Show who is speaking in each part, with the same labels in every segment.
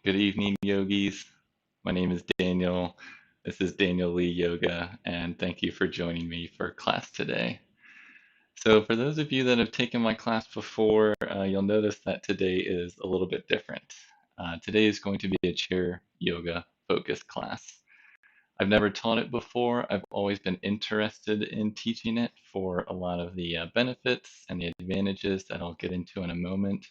Speaker 1: Good evening, yogis. My name is Daniel. This is Daniel Lee Yoga, and thank you for joining me for class today. So, for those of you that have taken my class before, you'll notice that today is a little bit different. Today is going to be a chair yoga focused class. I've never taught it before. I've always been interested in teaching it for a lot of the benefits and the advantages that I'll get into in a moment.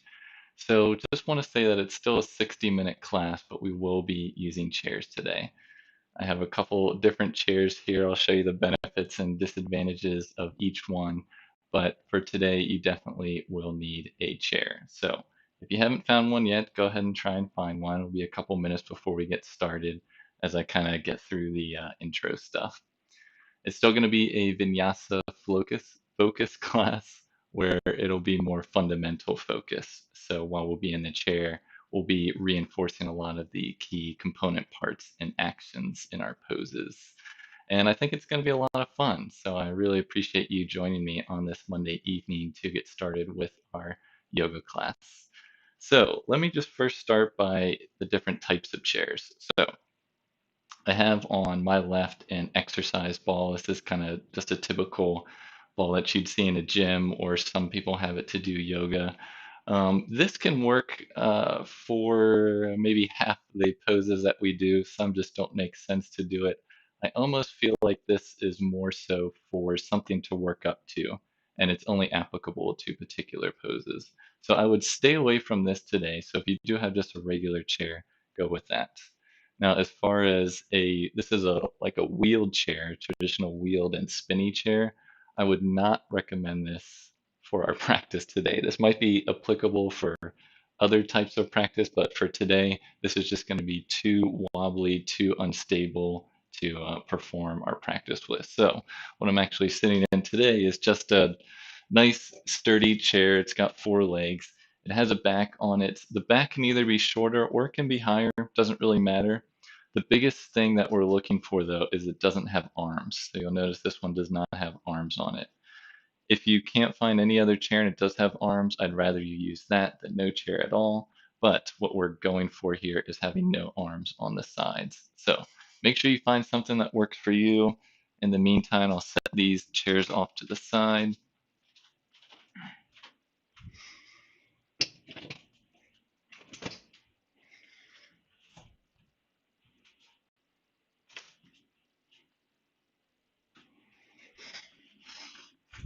Speaker 1: So just want to say that it's still a 60-minute class, but we will be using chairs today. I have a couple different chairs here. I'll show you the benefits and disadvantages of each one. But for today, you definitely will need a chair. So if you haven't found one yet, go ahead and try and find one. It'll be a couple minutes before we get started as I kind of get through the intro stuff. It's still going to be a Vinyasa focus class where it'll be more fundamental focus. So while we'll be in the chair, we'll be reinforcing a lot of the key component parts and actions in our poses. And I think it's going to be a lot of fun. So I really appreciate you joining me on this Monday evening to get started with our yoga class. So let me just first start by the different types of chairs. So I have on my left an exercise ball. This is kind of just a typical ball that you'd see in a gym, or some people have it to do yoga. This can work for maybe half the poses that we do. Some just don't make sense to do it. I almost feel like this is more so for something to work up to, and it's only applicable to particular poses. So I would stay away from this today. So if you do have just a regular chair, go with that. Now, as far as this is a like a wheeled chair, traditional wheeled and spinny chair. I would not recommend this for our practice today. This might be applicable for other types of practice, but for today, this is just going to be too wobbly, too unstable to perform our practice with. So what I'm actually sitting in today is just a nice sturdy chair. It's got four legs. It has a back on it. The back can either be shorter or it can be higher. Doesn't really matter. The biggest thing that we're looking for though is it doesn't have arms. So you'll notice this one does not have arms on it. If you can't find any other chair and it does have arms, I'd rather you use that than no chair at all. But what we're going for here is having no arms on the sides. So make sure you find something that works for you. In the meantime, I'll set these chairs off to the side.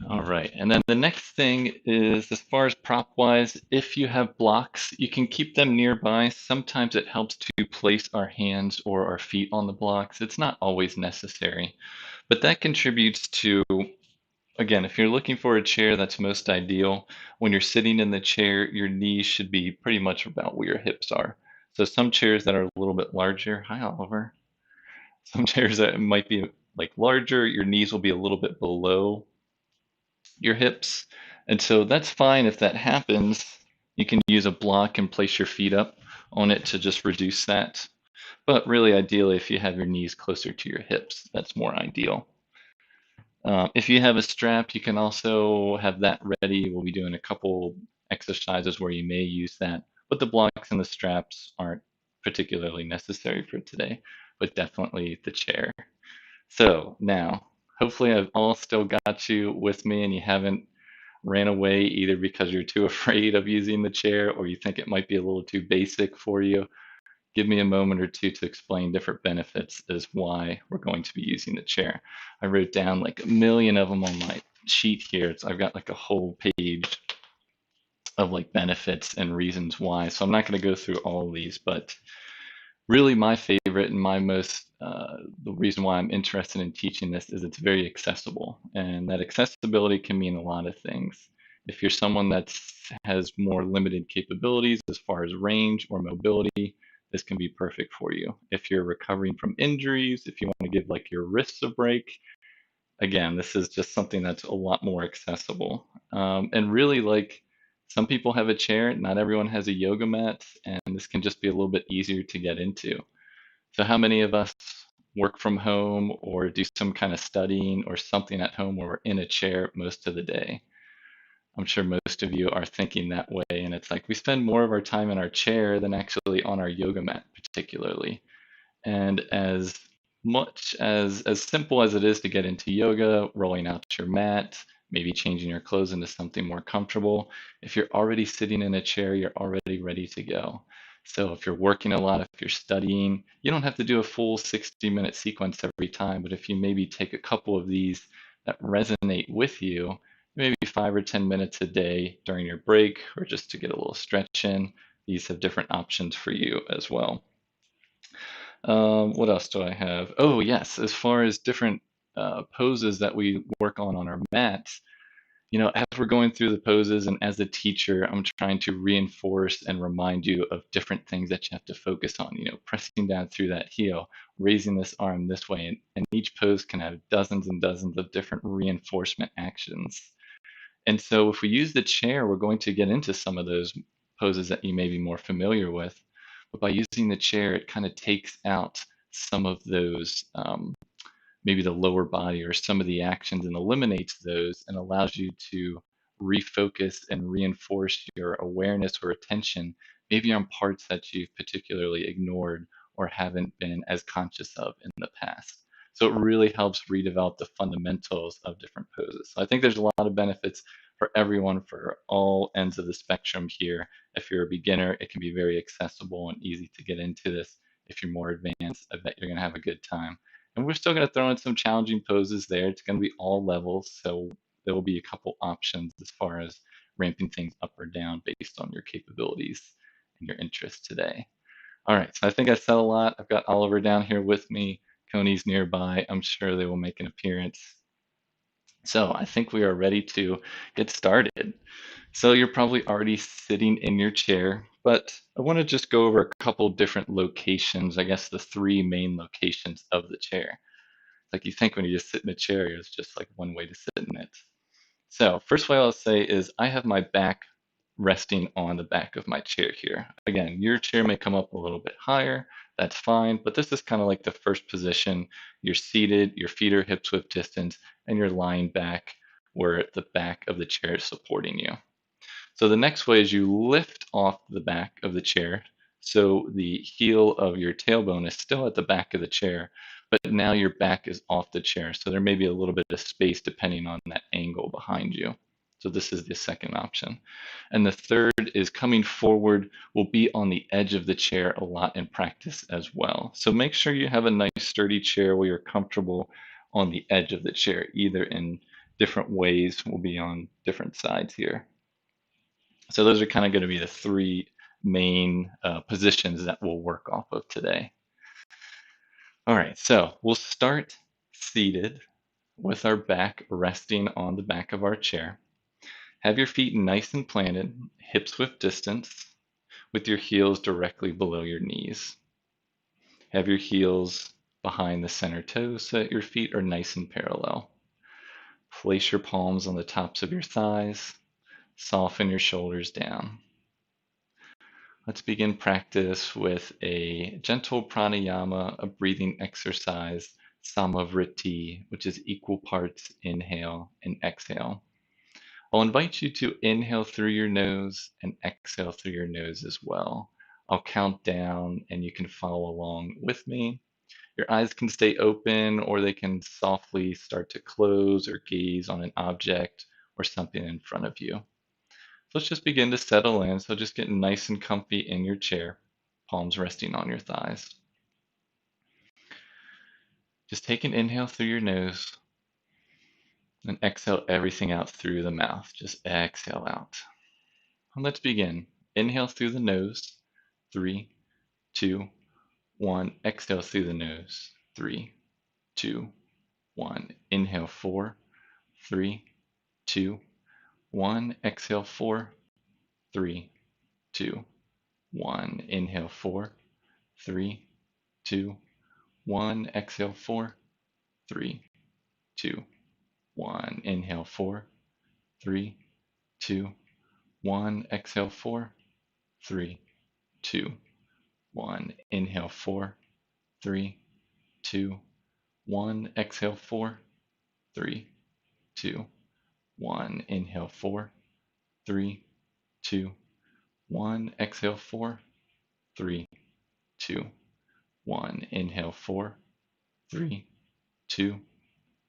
Speaker 1: All right, and then the next thing is as far as prop wise, if you have blocks, you can keep them nearby. Sometimes it helps to place our hands or our feet on the blocks. It's not always necessary, but that contributes to, again, if you're looking for a chair that's most ideal, when you're sitting in the chair, your knees should be pretty much about where your hips are. So some chairs that are a little bit larger, hi Oliver, some chairs that might be like larger, your knees will be a little bit below your hips. And so that's fine if that happens. You can use a block and place your feet up on it to just reduce that. But really, ideally, if you have your knees closer to your hips, that's more ideal. If you have a strap, you can also have that ready. We'll be doing a couple exercises where you may use that, but the blocks and the straps aren't particularly necessary for today, but definitely the chair. So now, hopefully I've all still got you with me and you haven't ran away either because you're too afraid of using the chair or you think it might be a little too basic for you. Give me a moment or two to explain different benefits as why we're going to be using the chair. I wrote down like a million of them on my sheet here. So I've got like a whole page of like benefits and reasons why. So I'm not going to go through all of these, but really my favorite and my most the reason why I'm interested in teaching this is it's very accessible, and that accessibility can mean a lot of things. If you're someone that has more limited capabilities as far as range or mobility, this can be perfect for you. If you're recovering from injuries, if you want to give like your wrists a break, again, this is just something that's a lot more accessible. And really, like some people have a chair, not everyone has a yoga mat, and this can just be a little bit easier to get into. So, how many of us work from home or do some kind of studying or something at home where we're in a chair most of the day? I'm sure most of you are thinking that way, and it's like we spend more of our time in our chair than actually on our yoga mat, particularly. And as much as simple as it is to get into yoga, rolling out your mat, maybe changing your clothes into something more comfortable, if you're already sitting in a chair, you're already ready to go. So if you're working a lot, if you're studying, you don't have to do a full 60-minute sequence every time, but if you maybe take a couple of these that resonate with you, maybe 5 or 10 minutes a day during your break, or just to get a little stretch in, these have different options for you as well. What else do I have? Oh, yes, as far as different poses that we work on our mats, as we're going through the poses and as a teacher, I'm trying to reinforce and remind you of different things that you have to focus on, pressing down through that heel, raising this arm this way, and each pose can have dozens and dozens of different reinforcement actions. And so if we use the chair, we're going to get into some of those poses that you may be more familiar with. But by using the chair, it kind of takes out some of those, maybe the lower body or some of the actions, and eliminates those and allows you to refocus and reinforce your awareness or attention, maybe on parts that you've particularly ignored or haven't been as conscious of in the past. So it really helps redevelop the fundamentals of different poses. So I think there's a lot of benefits for everyone, for all ends of the spectrum here. If you're a beginner, it can be very accessible and easy to get into this. If you're more advanced, I bet you're going to have a good time. And we're still going to throw in some challenging poses there. It's going to be all levels, so there will be a couple options as far as ramping things up or down based on your capabilities and your interests today. All right, so I think I said a lot. I've got Oliver down here with me. Coney's nearby. I'm sure they will make an appearance. So I think we are ready to get started. So you're probably already sitting in your chair, but I want to just go over a couple different locations, I guess the three main locations of the chair. Like you think when you just sit in a chair, it's just like one way to sit in it. So first way I'll say is I have my back resting on the back of my chair here. Again, your chair may come up a little bit higher. That's fine, but this is kind of like the first position. You're seated, your feet are hips width distance, and you're lying back where the back of the chair is supporting you. So the next way is you lift off the back of the chair. So the heel of your tailbone is still at the back of the chair, but now your back is off the chair. So there may be a little bit of space depending on that angle behind you. So this is the second option. And the third is coming forward will be on the edge of the chair a lot in practice as well. So make sure you have a nice sturdy chair where you're comfortable on the edge of the chair, either in different ways. Will be on different sides here. So those are kind of going to be the three main positions that we'll work off of today. All right, so we'll start seated with our back resting on the back of our chair. Have your feet nice and planted, hips width distance, with your heels directly below your knees. Have your heels behind the center toes so that your feet are nice and parallel. Place your palms on the tops of your thighs. Soften your shoulders down. Let's begin practice with a gentle pranayama, a breathing exercise, samavriti, which is equal parts inhale and exhale. I'll invite you to inhale through your nose and exhale through your nose as well. I'll count down and you can follow along with me. Your eyes can stay open or they can softly start to close or gaze on an object or something in front of you. So let's just begin to settle in. So just get nice and comfy in your chair, palms resting on your thighs. Just take an inhale through your nose and exhale everything out through the mouth. Just exhale out. And let's begin. Inhale through the nose. 3, 2, 1. Exhale through the nose. 3, 2, 1. Inhale 4, 3, 2, 1. Exhale 4, 3, 2, 1. Inhale 4, 3, 2, 1. Exhale 4, 3, 2, 1. Inhale 4, 3, 2, 1. Exhale 4, 3, 2, 1. Inhale 4, 3, 2, 1. Exhale 4, 3, 2, 1. Inhale 4, 3, 2, 1. Exhale, 4, 3, 2, 1. Inhale, 4, 3, 2,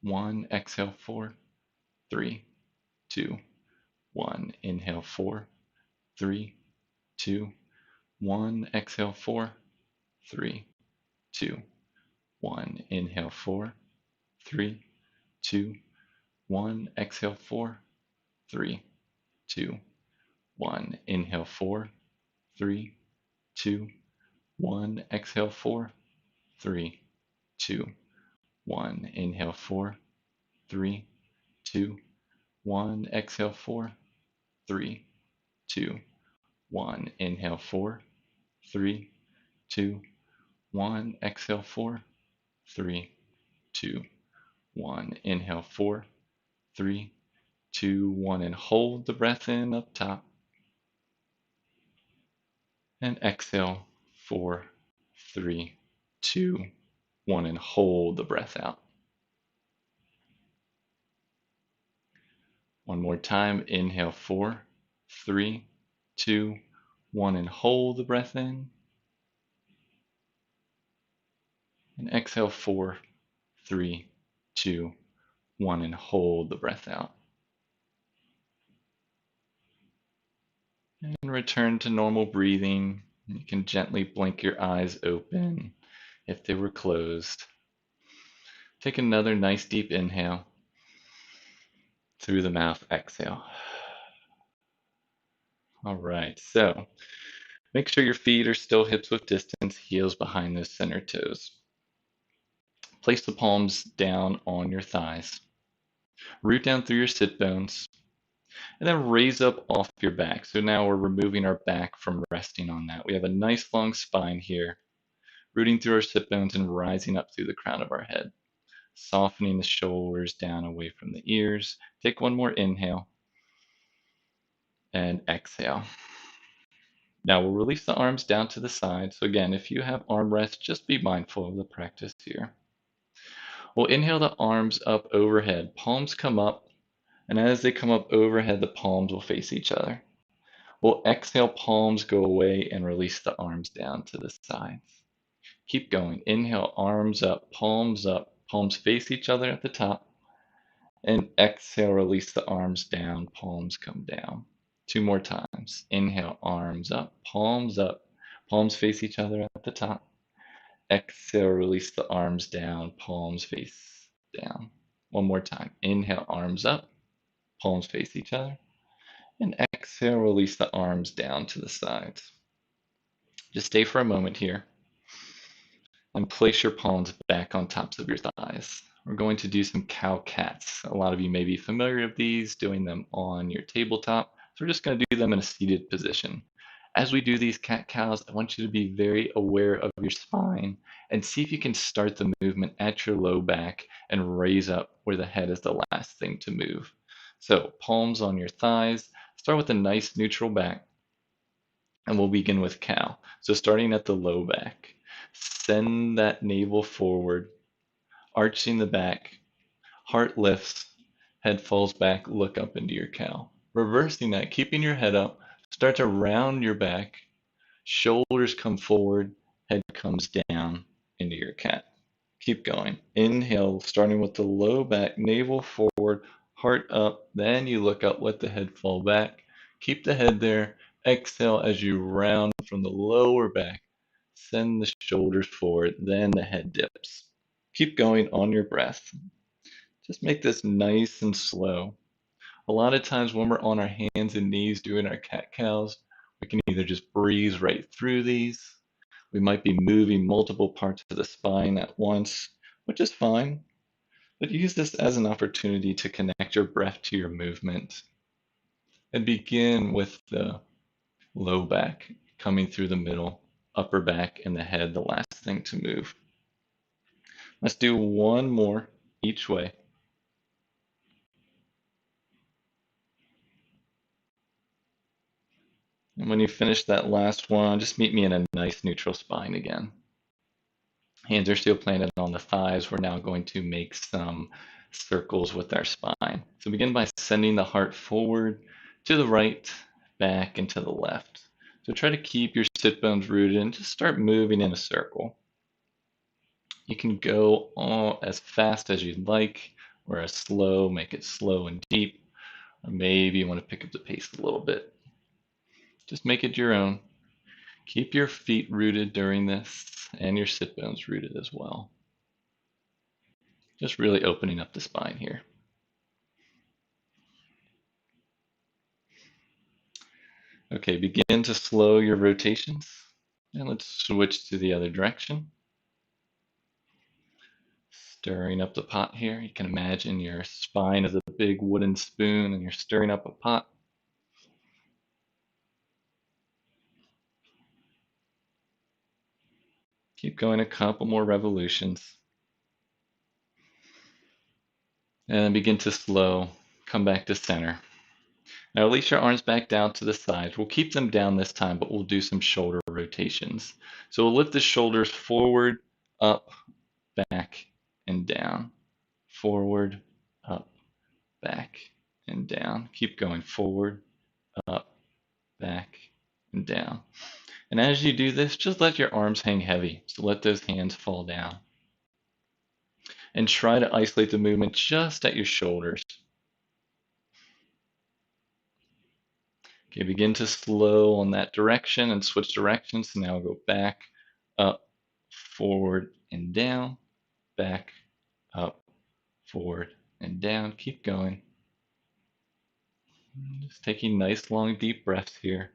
Speaker 1: 1. Exhale, 4, 3, 2, 1. Inhale, 4, 3, 2, 1. Exhale, 4, 3, 2, 1. Inhale, 4, 3, 2, 1. Exhale, 4, 3, 2, 1. Inhale, 4, 3, 2, 1. Exhale, 4, 3, 2, 1. Inhale, 4, 3, 2, 1. Exhale, 4, 3, 2, 1. Inhale, 4, 3, 2, 1. Exhale, 4, 3, 2, 1. Inhale, 4, 3, 2, 1. And hold the breath in up top. And exhale, 4, 3, 2, 1. And hold the breath out. One more time. Inhale, 4, 3, 2, 1. And hold the breath in. And exhale, 4, 3, 2, 1. And hold the breath out. And return to normal breathing. You can gently blink your eyes open if they were closed. Take another nice deep inhale. Through the mouth, exhale. All right, so make sure your feet are still hips width distance, heels behind those center toes. Place the palms down on your thighs. Root down through your sit bones, and then raise up off your back. So now we're removing our back from resting on that. We have a nice long spine here, rooting through our sit bones and rising up through the crown of our head. Softening the shoulders down away from the ears. Take one more inhale and exhale. Now we'll release the arms down to the side. So again, if you have arm rests, just be mindful of the practice here. We'll inhale the arms up overhead. Palms come up, and as they come up overhead, the palms will face each other. We'll exhale, palms go away, and release the arms down to the sides. Keep going. Inhale, arms up, palms face each other at the top. And exhale, release the arms down, palms come down. Two more times. Inhale, arms up, palms face each other at the top. Exhale, release the arms down, palms face down. One more time. Inhale, arms up, palms face each other. And exhale, release the arms down to the sides. Just stay for a moment here and place your palms back on tops of your thighs. We're going to do some cow-cats. A lot of you may be familiar with these, doing them on your tabletop. So we're just going to do them in a seated position. As we do these cat-cows, I want you to be very aware of your spine and see if you can start the movement at your low back and raise up where the head is the last thing to move. So palms on your thighs. Start with a nice neutral back. And we'll begin with cow. So starting at the low back. Send that navel forward, arching the back, heart lifts, head falls back, look up into your cow. Reversing that, keeping your head up, start to round your back, shoulders come forward, head comes down into your cat. Keep going. Inhale, starting with the low back, navel forward, heart up, then you look up, let the head fall back. Keep the head there. Exhale as you round from the lower back. Send the shoulders forward, then the head dips. Keep going on your breath. Just make this nice and slow. A lot of times when we're on our hands and knees doing our cat-cows, we can either just breeze right through these. We might be moving multiple parts of the spine at once, which is fine. But use this as an opportunity to connect your breath to your movement. And begin with the low back coming through the middle, upper back, and the head, the last thing to move. Let's do one more each way. And when you finish that last one, just meet me in a nice neutral spine again. Hands are still planted on the thighs. We're now going to make some circles with our spine. So begin by sending the heart forward to the right, back, and to the left. So try to keep your sit bones rooted and just start moving in a circle. You can go all as fast as you'd like, or as slow, make it slow and deep, or maybe you want to pick up the pace a little bit. Just make it your own. Keep your feet rooted during this and your sit bones rooted as well. Just really opening up the spine here. Okay, begin to slow your rotations. And let's switch to the other direction. Stirring up the pot here. You can imagine your spine is a big wooden spoon and you're stirring up a pot. Keep going a couple more revolutions. And then begin to slow. Come back to center. Now release your arms back down to the sides. We'll keep them down this time, but we'll do some shoulder rotations. So we'll lift the shoulders forward, up, back, and down. Forward, up, back, and down. Keep going forward, up, back, and down. And as you do this, just let your arms hang heavy. So let those hands fall down. And try to isolate the movement just at your shoulders. Okay, begin to slow on that direction and switch directions. So now we'll go back, up, forward, and down, back, up, forward, and down. Keep going. Just taking nice, long, deep breaths here.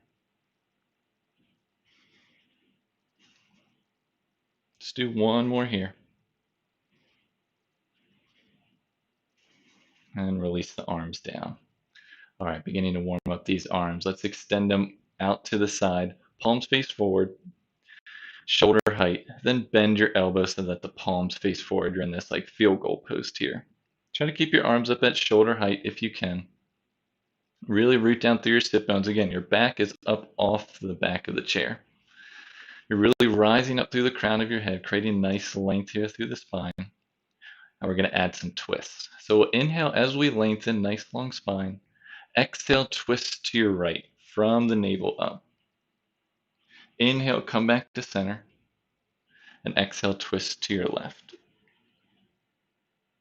Speaker 1: Just do one more here. And release the arms down. All right, beginning to warm up these arms. Let's extend them out to the side. Palms face forward, shoulder height. Then bend your elbows so that the palms face forward. You're in this like field goal post here. Try to keep your arms up at shoulder height if you can. Really root down through your sit bones. Again, your back is up off the back of the chair. You're really rising up through the crown of your head, creating nice length here through the spine. And we're going to add some twists. So we'll inhale as we lengthen, nice long spine. Exhale, twist to your right from the navel up. Inhale, come back to center. And exhale, twist to your left.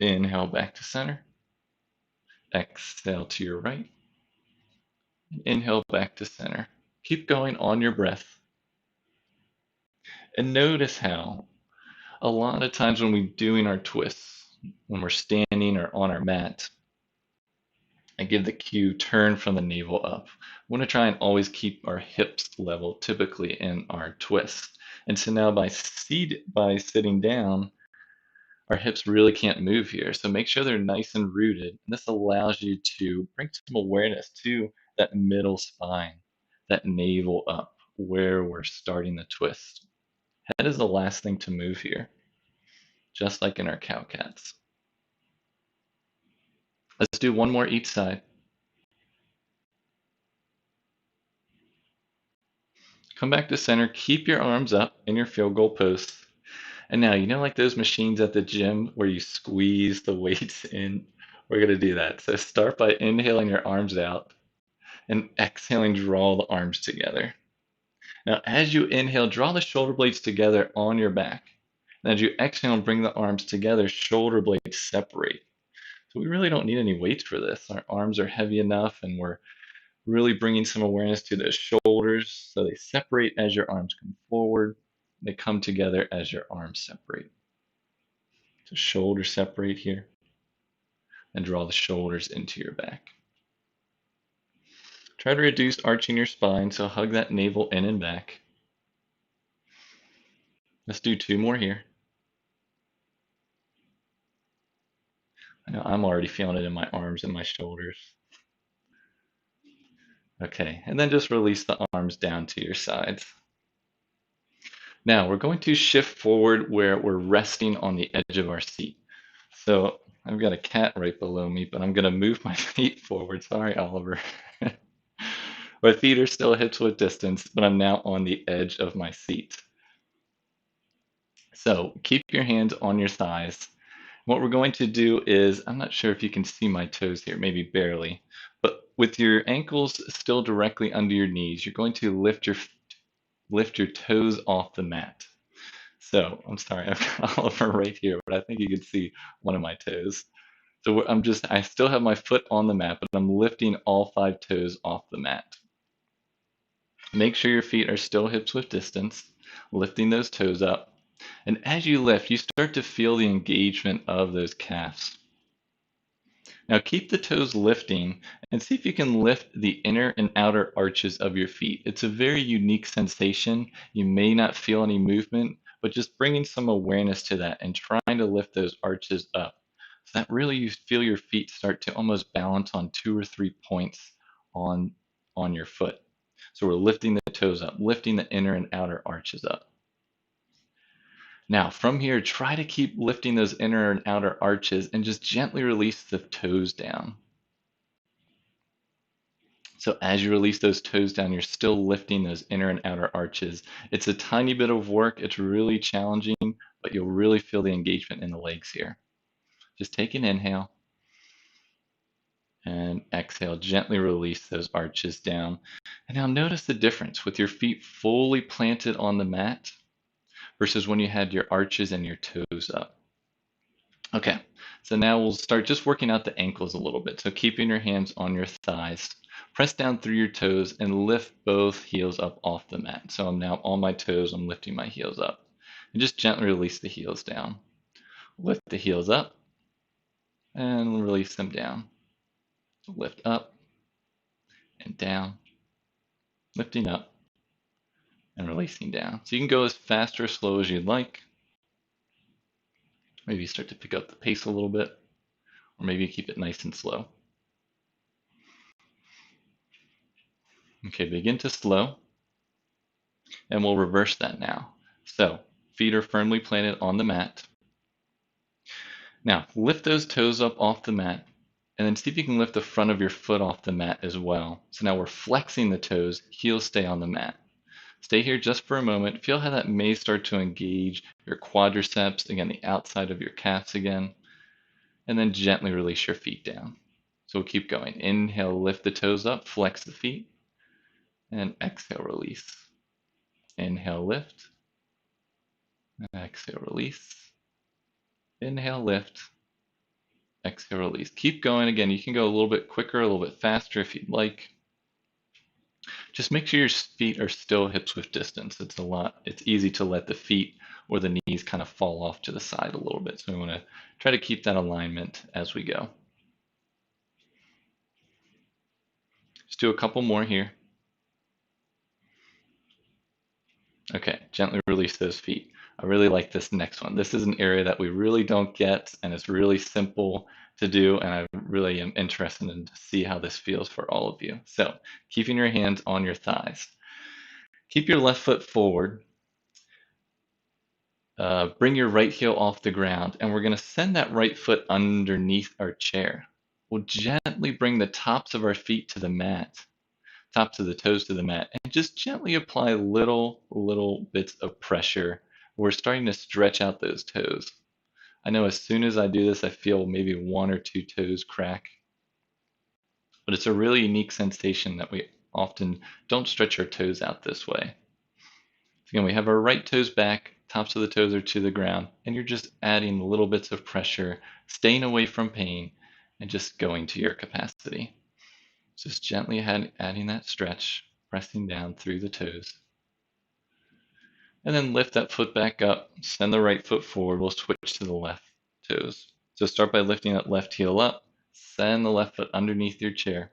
Speaker 1: Inhale, back to center. Exhale to your right. Inhale, back to center. Keep going on your breath. And notice how a lot of times when we're doing our twists, when we're standing or on our mat, I give the cue turn from the navel up. We want to try and always keep our hips level, typically in our twist. And so now by sitting down, our hips really can't move here. So make sure they're nice and rooted. And this allows you to bring some awareness to that middle spine, that navel up, where we're starting the twist. Head is the last thing to move here, just like in our cow cats. Let's do one more each side. Come back to center, keep your arms up in your field goal post. And now, you know, like those machines at the gym where you squeeze the weights in? We're going to do that. So start by inhaling your arms out and exhaling, draw the arms together. Now, as you inhale, draw the shoulder blades together on your back. And as you exhale and bring the arms together, shoulder blades separate. So we really don't need any weights for this. Our arms are heavy enough and we're really bringing some awareness to the shoulders so they separate as your arms come forward. They come together as your arms separate. So shoulders separate here and draw the shoulders into your back. Try to reduce arching your spine, so hug that navel in and back. Let's do two more here. I know I'm already feeling it in my arms and my shoulders. Okay, and then just release the arms down to your sides. Now we're going to shift forward where we're resting on the edge of our seat. So I've got a cat right below me, but I'm going to move my feet forward. Sorry, Oliver. My feet are still hips width distance, but I'm now on the edge of my seat. So keep your hands on your thighs. What we're going to do is, I'm not sure if you can see my toes here, maybe barely, but with your ankles still directly under your knees, you're going to lift your toes off the mat. So I'm sorry, I've got Oliver right here, but I think you can see one of my toes. So I still have my foot on the mat, but I'm lifting all 5 toes off the mat. Make sure your feet are still hips width distance, lifting those toes up. And as you lift, you start to feel the engagement of those calves. Now keep the toes lifting and see if you can lift the inner and outer arches of your feet. It's a very unique sensation. You may not feel any movement, but just bringing some awareness to that and trying to lift those arches up. So that really you feel your feet start to almost balance on 2 or 3 points on, on your foot. So we're lifting the toes up, lifting the inner and outer arches up. Now, from here, try to keep lifting those inner and outer arches and just gently release the toes down. So as you release those toes down, you're still lifting those inner and outer arches. It's a tiny bit of work. It's really challenging, but you'll really feel the engagement in the legs here. Just take an inhale and exhale. Gently release those arches down. And now notice the difference with your feet fully planted on the mat versus when you had your arches and your toes up. Okay, so now we'll start just working out the ankles a little bit. So keeping your hands on your thighs, press down through your toes and lift both heels up off the mat. So I'm now on my toes, I'm lifting my heels up. And just gently release the heels down. Lift the heels up and release them down. Lift up and down, lifting up and releasing down. So you can go as fast or slow as you'd like. Maybe start to pick up the pace a little bit, or maybe keep it nice and slow. Okay, begin to slow, and we'll reverse that now. So, feet are firmly planted on the mat. Now, lift those toes up off the mat, and then see if you can lift the front of your foot off the mat as well. So now we're flexing the toes, heels stay on the mat. Stay here just for a moment. Feel how that may start to engage your quadriceps, again, the outside of your calves again, and then gently release your feet down. So we'll keep going. Inhale, lift the toes up, flex the feet, and exhale, release. Inhale, lift, exhale, release. Inhale, lift, exhale, release. Keep going. Again, you can go a little bit quicker, a little bit faster if you'd like. Just make sure your feet are still hips width distance. It's easy to let the feet or the knees kind of fall off to the side a little bit. So we want to try to keep that alignment as we go. Just do a couple more here. Okay, gently release those feet. I really like this next one. This is an area that we really don't get, and it's really simple to do, and I really am interested in to see how this feels for all of you. So, keeping your hands on your thighs. Keep your left foot forward. Bring your right heel off the ground, and we're going to send that right foot underneath our chair. We'll gently bring the tops of our feet to the mat, tops of the toes to the mat, and just gently apply little bits of pressure. We're starting to stretch out those toes. I know as soon as I do this, I feel maybe 1 or 2 toes crack, but it's a really unique sensation that we often don't stretch our toes out this way. So again, we have our right toes back, tops of the toes are to the ground, and you're just adding little bits of pressure, staying away from pain, and just going to your capacity. Just gently adding that stretch, pressing down through the toes. And then lift that foot back up, send the right foot forward. We'll switch to the left toes. So start by lifting that left heel up, send the left foot underneath your chair,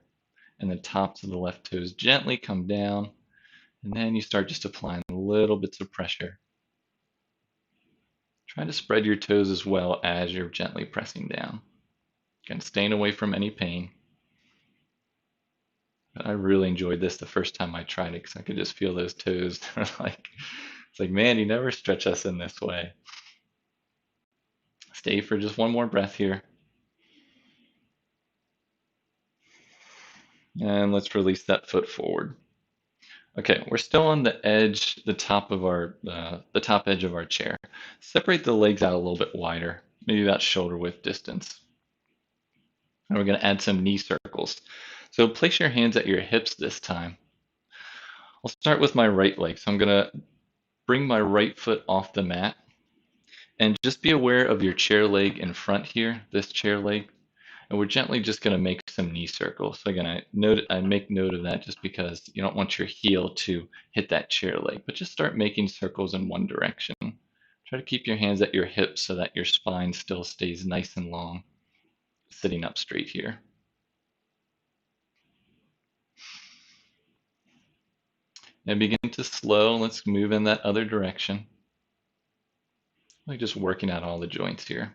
Speaker 1: and the tops of the left toes gently come down. And then you start just applying little bits of pressure. Try to spread your toes as well as you're gently pressing down. Again, staying away from any pain. But I really enjoyed this the first time I tried it because I could just feel those toes. It's like, man, you never stretch us in this way. Stay for just one more breath here. And let's release that foot forward. Okay, we're still on the edge, the top edge of our chair. Separate the legs out a little bit wider, maybe about shoulder width distance. And we're going to add some knee circles. So place your hands at your hips this time. I'll start with my right leg. So I'm going to bring my right foot off the mat and just be aware of your chair leg in front here, this chair leg. And we're gently just going to make some knee circles. So again, I make note of that just because you don't want your heel to hit that chair leg, but just start making circles in one direction. Try to keep your hands at your hips so that your spine still stays nice and long, sitting up straight here. And begin to slow. Let's move in that other direction. Like just working out all the joints here.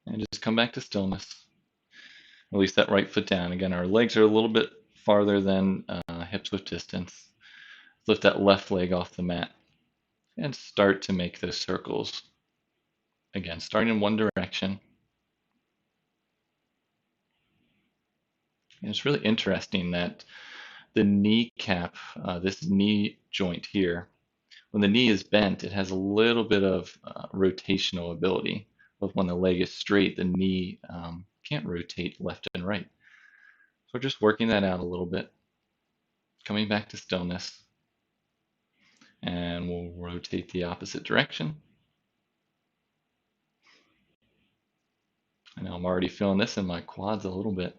Speaker 1: And just come back to stillness. Release that right foot down. Again, our legs are a little bit farther than hips width distance. Lift that left leg off the mat and start to make those circles. Again, starting in one direction. And it's really interesting that the kneecap, this knee joint here, when the knee is bent, it has a little bit of rotational ability. But when the leg is straight, the knee can't rotate left and right. So we're just working that out a little bit. Coming back to stillness. And we'll rotate the opposite direction. I know I'm already feeling this in my quads a little bit.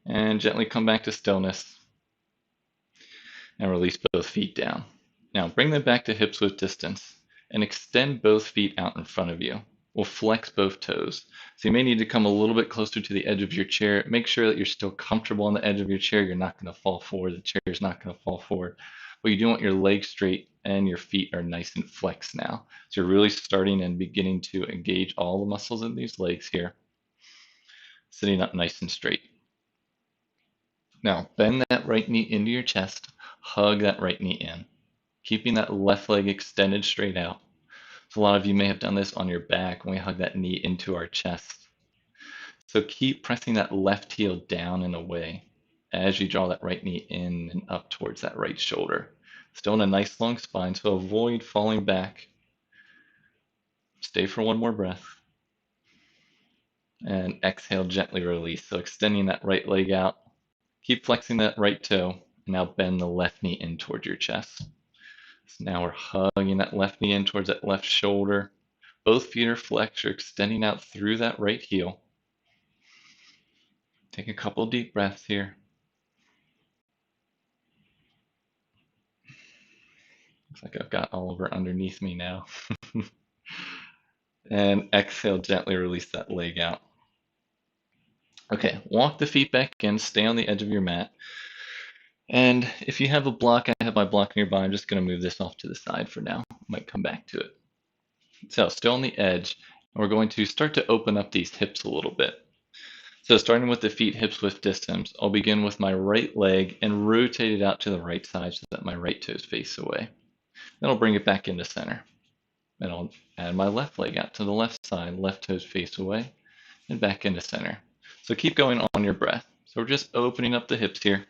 Speaker 1: And gently come back to stillness and release both feet down. Now bring them back to hips width distance and extend both feet out in front of you. We'll flex both toes. So you may need to come a little bit closer to the edge of your chair. Make sure that you're still comfortable on the edge of your chair. You're not going to fall forward. The chair is not going to fall forward. But you do want your legs straight and your feet are nice and flexed now. So you're really starting and beginning to engage all the muscles in these legs here. Sitting up nice and straight. Now bend that right knee into your chest. Hug that right knee in. Keeping that left leg extended straight out. So a lot of you may have done this on your back when we hug that knee into our chest. So keep pressing that left heel down and away as you draw that right knee in and up towards that right shoulder. Still in a nice long spine, so avoid falling back. Stay for one more breath. And exhale, gently release. So extending that right leg out. Keep flexing that right toe. Now bend the left knee in towards your chest. So now we're hugging that left knee in towards that left shoulder. Both feet are flexed. You're extending out through that right heel. Take a couple deep breaths here. Looks like I've got Oliver underneath me now. And exhale, gently release that leg out. Okay, walk the feet back in, stay on the edge of your mat. And if you have a block, I have my block nearby. I'm just going to move this off to the side for now. Might come back to it. So still on the edge, and we're going to start to open up these hips a little bit. So starting with the feet hips width distance, I'll begin with my right leg and rotate it out to the right side so that my right toes face away. Then I'll bring it back into center. And I'll add my left leg out to the left side, left toes face away, and back into center. So keep going on your breath. So we're just opening up the hips here.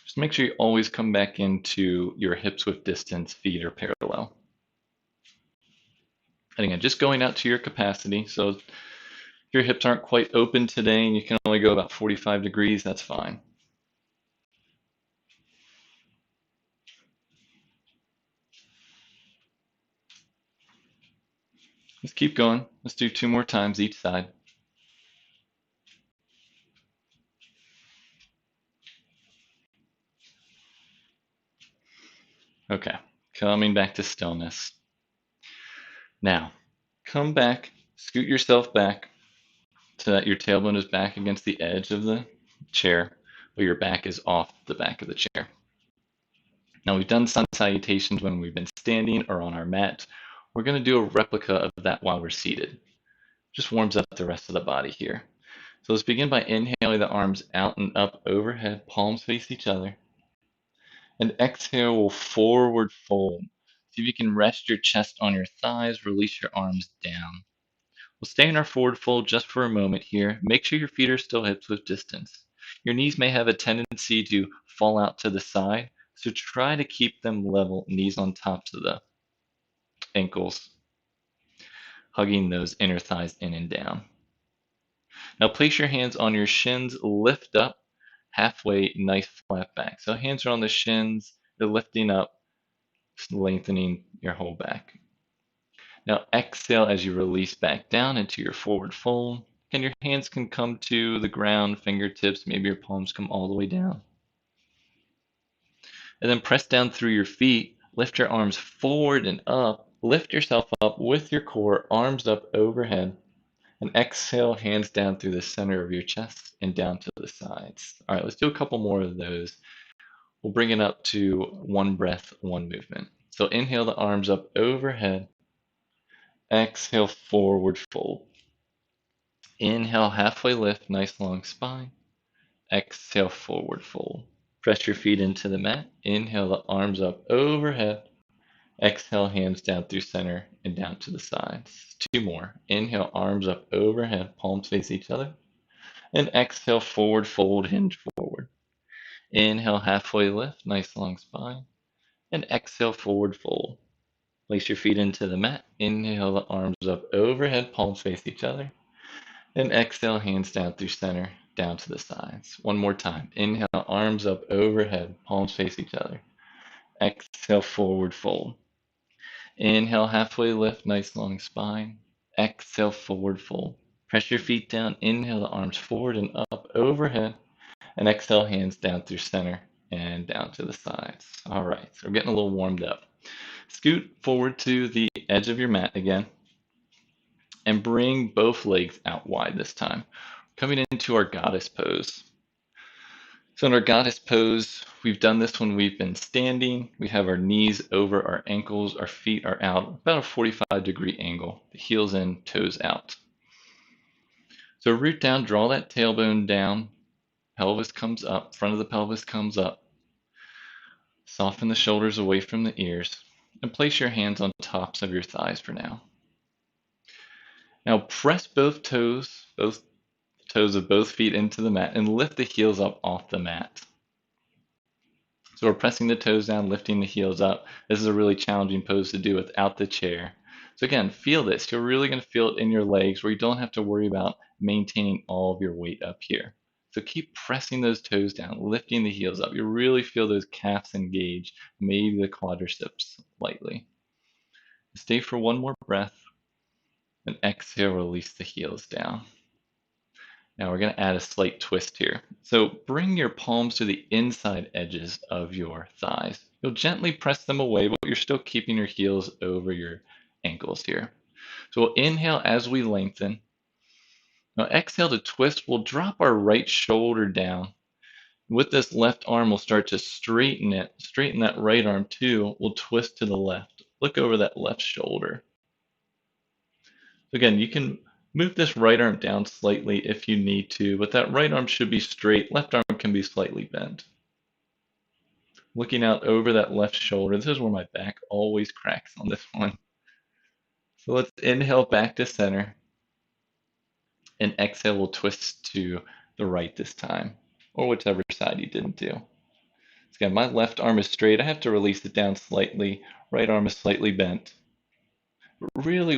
Speaker 1: Just make sure you always come back into your hips width distance, feet are parallel. And again, just going out to your capacity. So if your hips aren't quite open today and you can only go about 45 degrees, that's fine. Let's keep going. Let's do 2 more times each side. Okay, coming back to stillness. Now, come back, scoot yourself back so that your tailbone is back against the edge of the chair, but your back is off the back of the chair. Now, we've done sun salutations when we've been standing or on our mat. We're going to do a replica of that while we're seated. Just warms up the rest of the body here. So let's begin by inhaling the arms out and up overhead, palms face each other. And exhale, we'll forward fold. See if you can rest your chest on your thighs, release your arms down. We'll stay in our forward fold just for a moment here. Make sure your feet are still hips width distance. Your knees may have a tendency to fall out to the side, So try to keep them level, knees on tops of the ankles, hugging those inner thighs in and down. Now place your hands on your shins, lift up halfway, nice flat back. So hands are on the shins, you're lifting up, lengthening your whole back. Now exhale as you release back down into your forward fold. And your hands can come to the ground, fingertips, maybe your palms come all the way down. And then press down through your feet, lift your arms forward and up, lift yourself up with your core, arms up overhead, and exhale, hands down through the center of your chest and down to the sides. All right, let's do a couple more of those. We'll bring it up to one breath, one movement. So inhale the arms up overhead, exhale, forward fold. Inhale, halfway lift, nice long spine. Exhale, forward fold. Press your feet into the mat. Inhale the arms up overhead. Exhale, hands down through center and down to the sides. Two more. Inhale, arms up overhead, palms face each other. And exhale, forward fold, hinge forward. Inhale, halfway lift, nice long spine. And exhale, forward fold. Place your feet into the mat. Inhale the arms up overhead, palms face each other. And exhale, hands down through center, down to the sides. One more time. Inhale, arms up overhead, palms face each other. Exhale, forward fold. Inhale, halfway lift, nice long spine. Exhale, forward fold. Press your feet down. Inhale the arms forward and up overhead. And exhale, hands down through center and down to the sides. All right, so we're getting a little warmed up. Scoot forward to the edge of your mat again and bring both legs out wide this time. Coming into our goddess pose. So in our goddess pose, we've done this when we've been standing. We have our knees over our ankles, our feet are out, about a 45-degree angle, the heels in, toes out. So root down, draw that tailbone down, pelvis comes up, front of the pelvis comes up. Soften the shoulders away from the ears, and place your hands on tops of your thighs for now. Now press both toes of both feet into the mat and lift the heels up off the mat. So we're pressing the toes down, lifting the heels up. This is a really challenging pose to do without the chair. So again, feel this. You're really going to feel it in your legs where you don't have to worry about maintaining all of your weight up here. So keep pressing those toes down, lifting the heels up. You really feel those calves engage, maybe the quadriceps lightly. Stay for one more breath, and exhale, release the heels down. Now we're going to add a slight twist here. So bring your palms to the inside edges of your thighs. You'll gently press them away, but you're still keeping your heels over your ankles here. So we'll inhale as we lengthen. Now exhale to twist. We'll drop our right shoulder down. With this left arm, we'll start to straighten it. Straighten that right arm too. We'll twist to the left. Look over that left shoulder. Again, you can move this right arm down slightly if you need to, but that right arm should be straight. Left arm can be slightly bent. Looking out over that left shoulder. This is where my back always cracks on this one. So let's inhale back to center. And exhale, we'll twist to the right this time, or whichever side you didn't do. So again, my left arm is straight. I have to release it down slightly. Right arm is slightly bent. But really,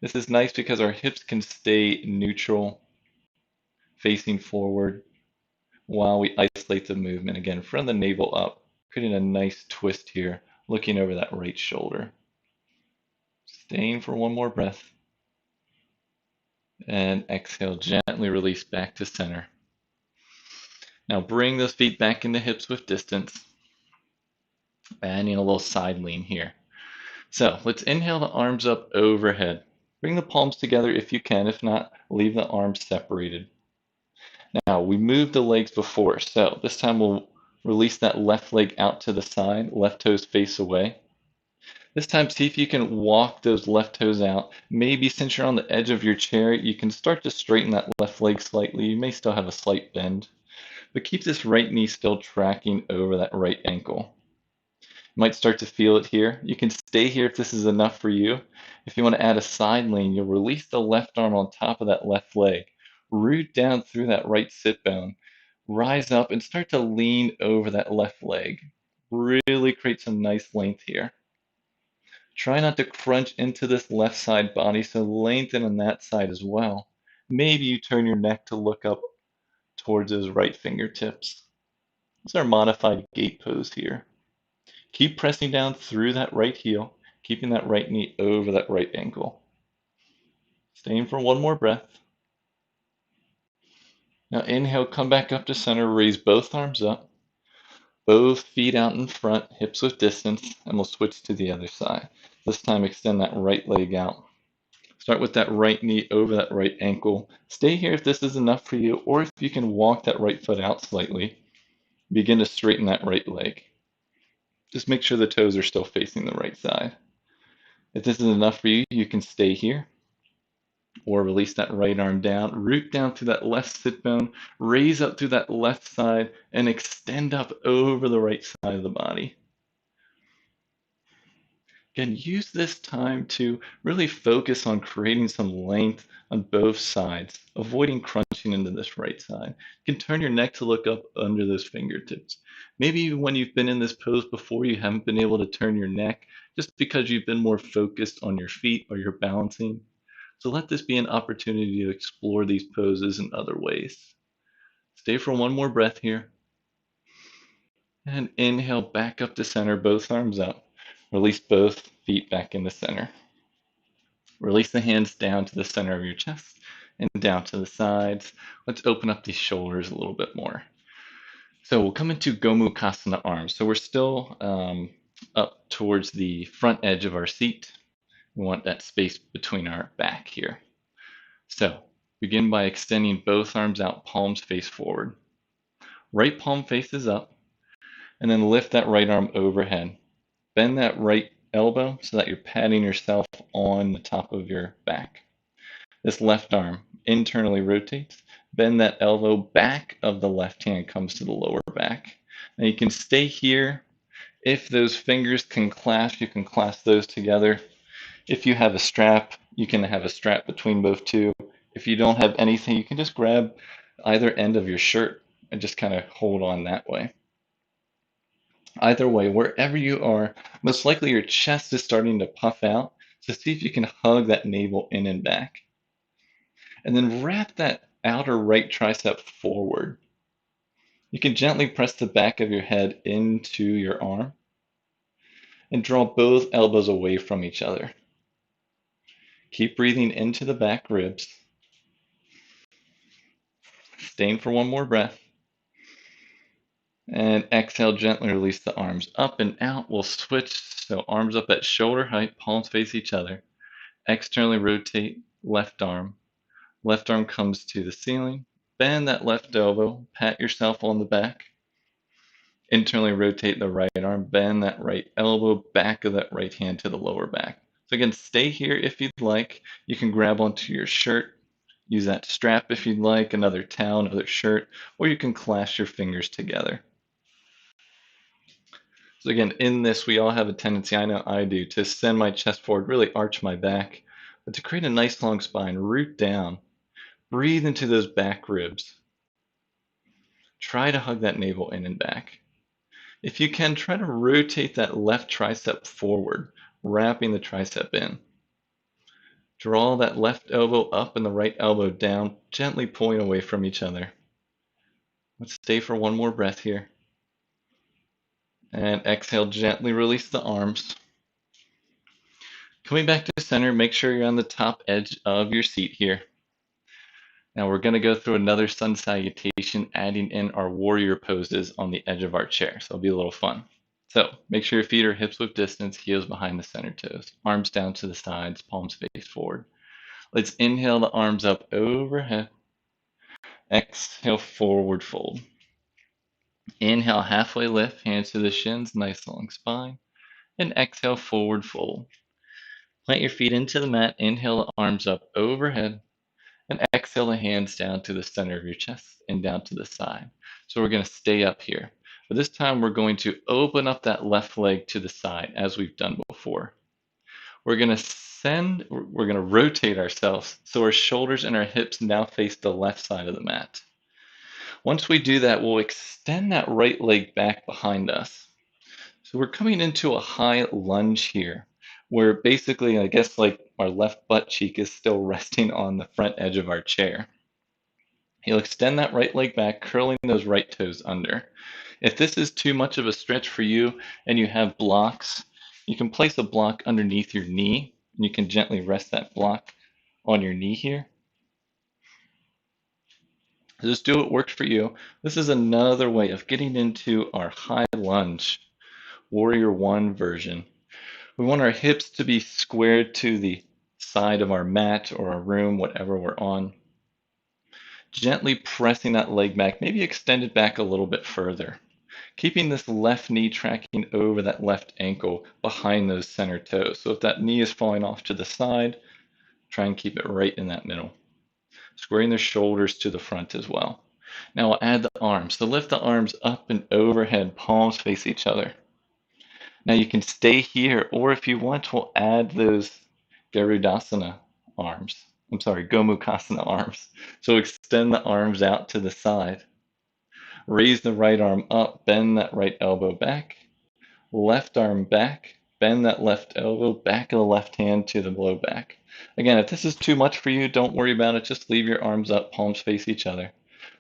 Speaker 1: this is nice because our hips can stay neutral, facing forward, while we isolate the movement. Again, from the navel up, creating a nice twist here, looking over that right shoulder. Staying for one more breath. And exhale, gently release back to center. Now bring those feet back into hips with distance. Adding a little side lean here. So let's inhale the arms up overhead. Bring the palms together if you can. If not, leave the arms separated. Now we moved the legs before, so this time we'll release that left leg out to the side, left toes face away. This time see if you can walk those left toes out. Maybe since you're on the edge of your chair, you can start to straighten that left leg slightly. You may still have a slight bend, but keep this right knee still tracking over that right ankle. You might start to feel it here. You can stay here if this is enough for you. If you want to add a side lean, you'll release the left arm on top of that left leg. Root down through that right sit bone. Rise up and start to lean over that left leg. Really create some nice length here. Try not to crunch into this left side body, so lengthen on that side as well. Maybe you turn your neck to look up towards those right fingertips. It's our modified gate pose here. Keep pressing down through that right heel, keeping that right knee over that right ankle. Staying for one more breath. Now inhale, come back up to center, raise both arms up, both feet out in front, hips with distance, and we'll switch to the other side. This time extend that right leg out. Start with that right knee over that right ankle. Stay here if this is enough for you, or if you can walk that right foot out slightly. Begin to straighten that right leg. Just make sure the toes are still facing the right side. If this is enough for you, you can stay here or release that right arm down, root down through that left sit bone, raise up through that left side, and extend up over the right side of the body. Again, use this time to really focus on creating some length on both sides, avoiding crunching into this right side. You can turn your neck to look up under those fingertips. Maybe when you've been in this pose before, you haven't been able to turn your neck just because you've been more focused on your feet or your balancing. So let this be an opportunity to explore these poses in other ways. Stay for one more breath here. And inhale back up to center, both arms up. Release both feet back into center. Release the hands down to the center of your chest and down to the sides. Let's open up these shoulders a little bit more. So we'll come into Gomukhasana arms. So we're still up towards the front edge of our seat. We want that space between our back here. So begin by extending both arms out, palms face forward. Right palm faces up, and then lift that right arm overhead. Bend that right elbow so that you're patting yourself on the top of your back. This left arm internally rotates. Bend that elbow, back of the left hand comes to the lower back. Now you can stay here. If those fingers can clasp, you can clasp those together. If you have a strap, you can have a strap between both two. If you don't have anything, you can just grab either end of your shirt and just kind of hold on that way. Either way, wherever you are, most likely your chest is starting to puff out. So see if you can hug that navel in and back. And then wrap that outer right tricep forward. You can gently press the back of your head into your arm and draw both elbows away from each other. Keep breathing into the back ribs. Staying for one more breath. And exhale, gently release the arms up and out. We'll switch, so arms up at shoulder height, palms face each other. Externally rotate left arm. Left arm comes to the ceiling. Bend that left elbow, pat yourself on the back. Internally rotate the right arm, bend that right elbow, back of that right hand to the lower back. So again, stay here if you'd like. You can grab onto your shirt, use that strap if you'd like, another towel, another shirt, or you can clasp your fingers together. So again, in this, we all have a tendency, I know I do, to send my chest forward, really arch my back, but to create a nice long spine, root down, breathe into those back ribs. Try to hug that navel in and back. If you can, try to rotate that left tricep forward, wrapping the tricep in. Draw that left elbow up and the right elbow down, gently pulling away from each other. Let's stay for one more breath here. And exhale, gently release the arms. Coming back to center, make sure you're on the top edge of your seat here. Now we're going to go through another sun salutation, adding in our warrior poses on the edge of our chair. So it'll be a little fun. So make sure your feet are hips width distance, heels behind the center toes, arms down to the sides, palms face forward. Let's inhale the arms up overhead. Exhale, forward fold. Inhale, halfway lift, hands to the shins, nice long spine. And exhale, forward fold. Plant your feet into the mat, inhale the arms up overhead. And exhale the hands down to the center of your chest and down to the side. So we're going to stay up here. But this time we're going to open up that left leg to the side as we've done before. We're going to rotate ourselves so our shoulders and our hips now face the left side of the mat. Once we do that, we'll extend that right leg back behind us. So we're coming into a high lunge here, where basically, I guess like our left butt cheek is still resting on the front edge of our chair. You'll extend that right leg back, curling those right toes under. If this is too much of a stretch for you and you have blocks, you can place a block underneath your knee, and you can gently rest that block on your knee here. Just do what works for you. This is another way of getting into our high lunge, warrior one version. We want our hips to be squared to the side of our mat or our room, whatever we're on. Gently pressing that leg back, maybe extend it back a little bit further. Keeping this left knee tracking over that left ankle behind those center toes. So if that knee is falling off to the side, try and keep it right in that middle. Squaring the shoulders to the front as well. Now we'll add the arms. So lift the arms up and overhead, palms face each other. Now you can stay here, or if you want, we'll add those Garudasana arms. I'm sorry, Gomukhasana arms. So extend the arms out to the side. Raise the right arm up, bend that right elbow back. Left arm back, bend that left elbow, back of the left hand to the low back. Again, if this is too much for you, don't worry about it. Just leave your arms up, palms face each other.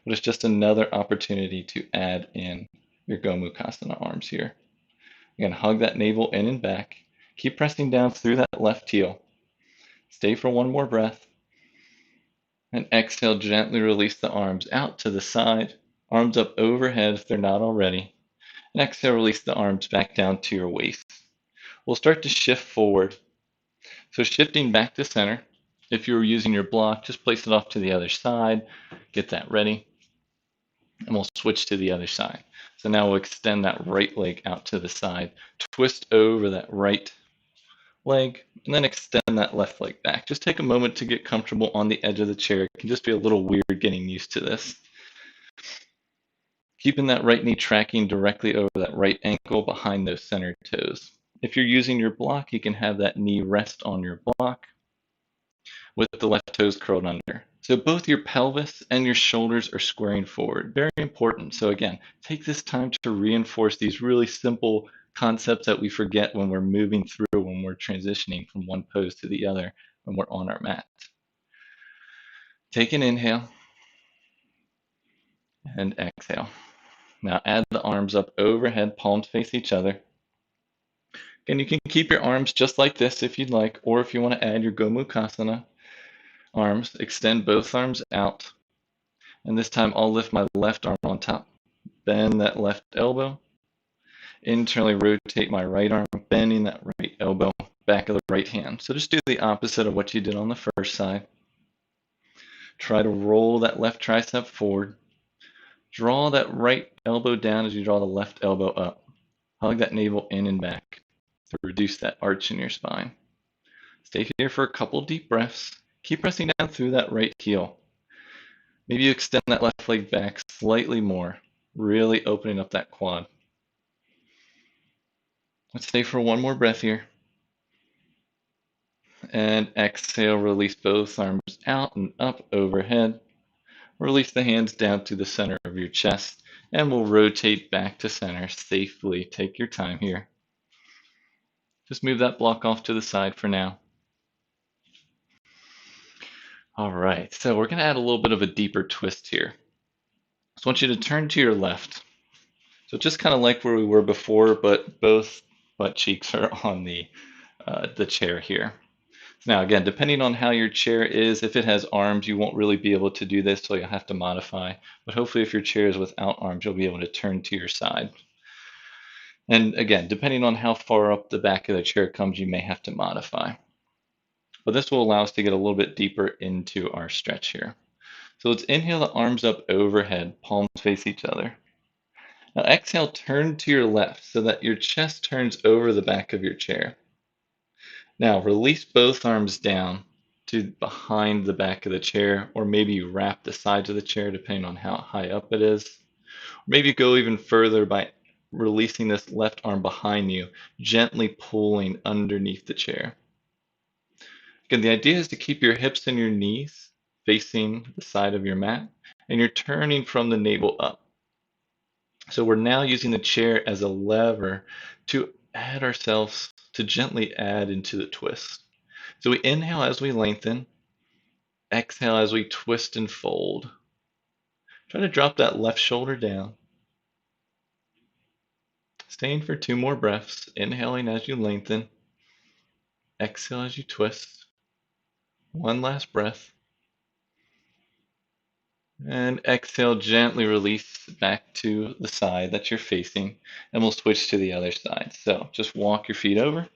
Speaker 1: But it's just another opportunity to add in your Gomukhasana arms here. Again, hug that navel in and back. Keep pressing down through that left heel. Stay for one more breath. And exhale, gently release the arms out to the side. Arms up overhead if they're not already. And exhale, release the arms back down to your waist. We'll start to shift forward. So shifting back to center. If you're using your block, just place it off to the other side. Get that ready. And we'll switch to the other side. So now we'll extend that right leg out to the side. Twist over that right leg, and then extend that left leg back. Just take a moment to get comfortable on the edge of the chair. It can just be a little weird getting used to this. Keeping that right knee tracking directly over that right ankle behind those center toes. If you're using your block, you can have that knee rest on your block with the left toes curled under. So both your pelvis and your shoulders are squaring forward. Very important. So again, take this time to reinforce these really simple concepts that we forget when we're moving through, when we're transitioning from one pose to the other, when we're on our mat. Take an inhale and exhale. Now add the arms up overhead, palms face each other. Again, you can keep your arms just like this if you'd like, or if you want to add your Gomukhasana arms, extend both arms out. And this time I'll lift my left arm on top, bend that left elbow, internally rotate my right arm, bending that right elbow, back of the right hand. So just do the opposite of what you did on the first side. Try to roll that left tricep forward. Draw that right elbow down as you draw the left elbow up. Hug that navel in and back to reduce that arch in your spine. Stay here for a couple deep breaths. Keep pressing down through that right heel. Maybe you extend that left leg back slightly more, really opening up that quad. Let's stay for one more breath here. And exhale, release both arms out and up overhead. Release the hands down to the center of your chest, and we'll rotate back to center safely. Take your time here. Just move that block off to the side for now. All right, so we're going to add a little bit of a deeper twist here. So I want you to turn to your left. So just kind of like where we were before, but both butt cheeks are on the chair here. Now, again, depending on how your chair is, if it has arms, you won't really be able to do this, so you'll have to modify. But hopefully, if your chair is without arms, you'll be able to turn to your side. And again, depending on how far up the back of the chair comes, you may have to modify. But this will allow us to get a little bit deeper into our stretch here. So let's inhale the arms up overhead, palms face each other. Now exhale, turn to your left so that your chest turns over the back of your chair. Now release both arms down to behind the back of the chair, or maybe you wrap the sides of the chair depending on how high up it is. Maybe go even further by releasing this left arm behind you, gently pulling underneath the chair. Again, the idea is to keep your hips and your knees facing the side of your mat, and you're turning from the navel up. So we're now using the chair as a lever to add ourselves, to gently add into the twist. So we inhale as we lengthen, exhale as we twist and fold. Try to drop that left shoulder down. Staying for 2 more breaths, inhaling as you lengthen, exhale as you twist. One last breath. And exhale, gently release back to the side that you're facing, and we'll switch to the other side. So just walk your feet over.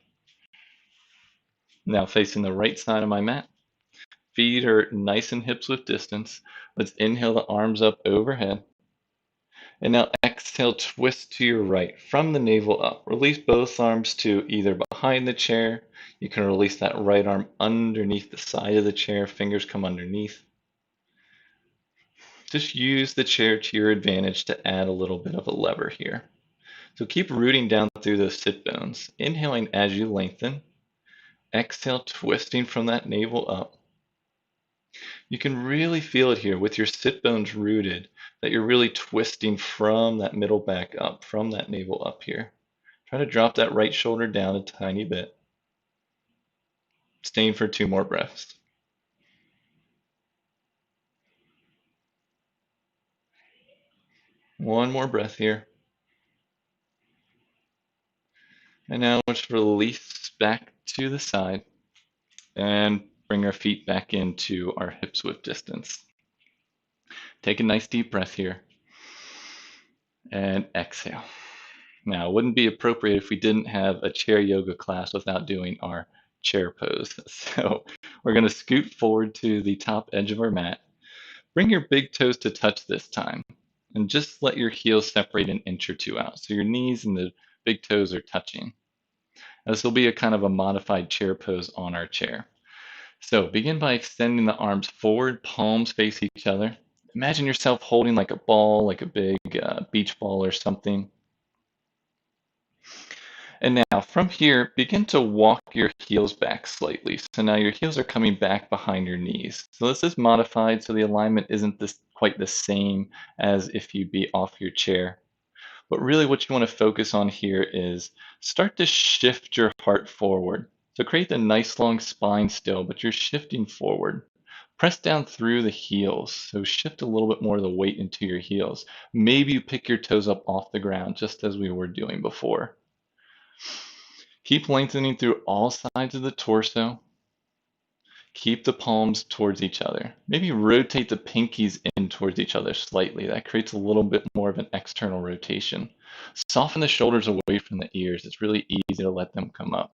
Speaker 1: Now facing the right side of my mat. Feet are nice and hips width distance. Let's inhale the arms up overhead. And now exhale, twist to your right from the navel up. Release both arms to either behind the chair. You can release that right arm underneath the side of the chair. Fingers come underneath. Just use the chair to your advantage to add a little bit of a lever here. So keep rooting down through those sit bones. Inhaling as you lengthen. Exhale, twisting from that navel up. You can really feel it here with your sit bones rooted, that you're really twisting from that middle back up, from that navel up here. Try to drop that right shoulder down a tiny bit. Staying for 2 more breaths. One more breath here. And now let's release back to the side and bring our feet back into our hips width distance. Take a nice deep breath here and exhale. Now, it wouldn't be appropriate if we didn't have a chair yoga class without doing our chair pose. So we're going to scoot forward to the top edge of our mat. Bring your big toes to touch this time, and just let your heels separate an inch or two out. So your knees and the big toes are touching. This will be a kind of a modified chair pose on our chair. So begin by extending the arms forward, palms face each other. Imagine yourself holding like a ball, like a big beach ball or something. And now from here, begin to walk your heels back slightly. So now your heels are coming back behind your knees. So this is modified so the alignment isn't quite the same as if you'd be off your chair. But really what you want to focus on here is start to shift your heart forward. So create a nice long spine still, but you're shifting forward. Press down through the heels. So shift a little bit more of the weight into your heels. Maybe you pick your toes up off the ground, just as we were doing before. Keep lengthening through all sides of the torso. Keep the palms towards each other. Maybe rotate the pinkies in towards each other slightly. That creates a little bit more of an external rotation. Soften the shoulders away from the ears. It's really easy to let them come up.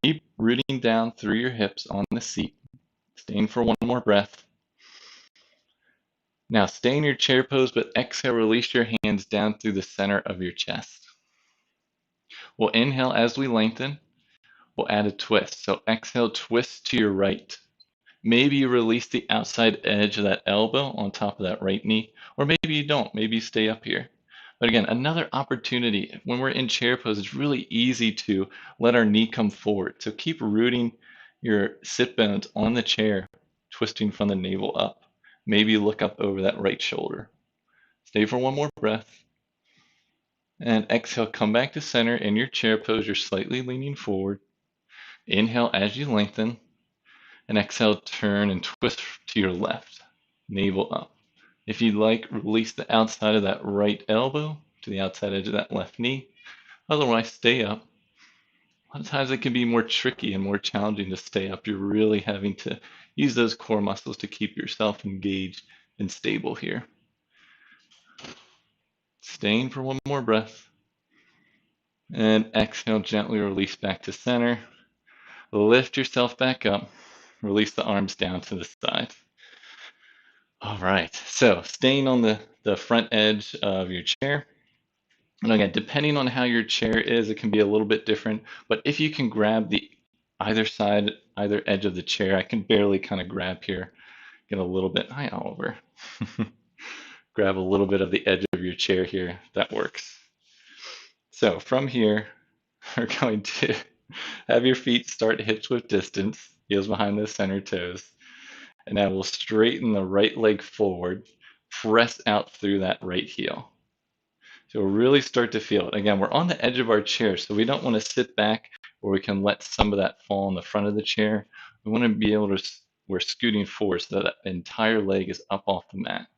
Speaker 1: Keep rooting down through your hips on the seat. Staying for one more breath. Now stay in your chair pose, but exhale, release your hands down through the center of your chest. We'll inhale as we lengthen. We'll add a twist. So exhale, twist to your right. Maybe you release the outside edge of that elbow on top of that right knee, or maybe you don't. Maybe you stay up here. But again, another opportunity. When we're in chair pose, it's really easy to let our knee come forward. So keep rooting your sit bones on the chair, twisting from the navel up. Maybe you look up over that right shoulder. Stay for one more breath. And exhale, come back to center in your chair pose. You're slightly leaning forward. Inhale as you lengthen. And exhale, turn and twist to your left, navel up. If you'd like, release the outside of that right elbow to the outside edge of that left knee. Otherwise, stay up. A lot of times it can be more tricky and more challenging to stay up. You're really having to use those core muscles to keep yourself engaged and stable here. Staying for one more breath. And exhale, gently release back to center. Lift yourself back up. Release the arms down to the side. All right, so staying on the front edge of your chair. And again, depending on how your chair is, it can be a little bit different. But if you can grab the either side, either edge of the chair, I can barely kind of grab here. Get a little bit, hi Oliver. Grab a little bit of the edge of your chair here. That works. So from here, we're going to have your feet start hips width distance, heels behind the center toes. And now we'll straighten the right leg forward, press out through that right heel. So we'll really start to feel it. Again, we're on the edge of our chair, so we don't want to sit back where we can let some of that fall in the front of the chair. We want to be able to, we're scooting forward so that the entire leg is up off the mat.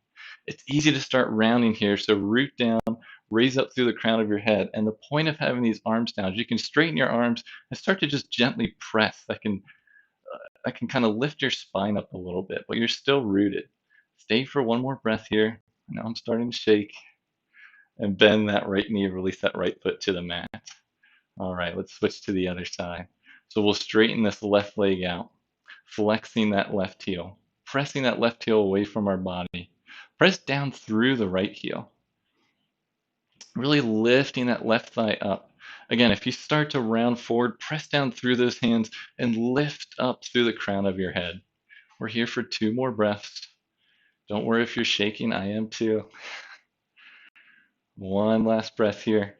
Speaker 1: It's easy to start rounding here, so root down, raise up through the crown of your head. And the point of having these arms down is you can straighten your arms and start to just gently press. That can kind of lift your spine up a little bit, but you're still rooted. Stay for one more breath here. Now I'm starting to shake. And bend that right knee, release that right foot to the mat. All right, let's switch to the other side. So we'll straighten this left leg out, flexing that left heel, pressing that left heel away from our body. Press down through the right heel, really lifting that left thigh up. Again, if you start to round forward, press down through those hands and lift up through the crown of your head. We're here for 2 more breaths. Don't worry if you're shaking, I am too. One last breath here.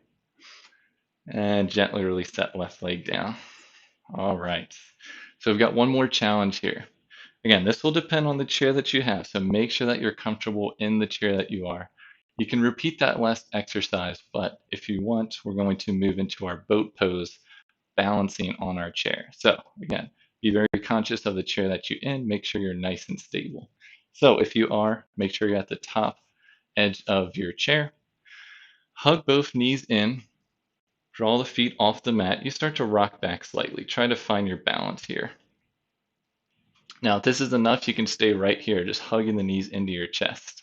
Speaker 1: And gently release that left leg down. All right. So we've got one more challenge here. Again, this will depend on the chair that you have, so make sure that you're comfortable in the chair that you are. You can repeat that last exercise, but if you want, we're going to move into our boat pose, balancing on our chair. So again, be very conscious of the chair that you're in. Make sure you're nice and stable. So if you are, make sure you're at the top edge of your chair. Hug both knees in. Draw the feet off the mat. You start to rock back slightly. Try to find your balance here. Now, if this is enough, you can stay right here, just hugging the knees into your chest.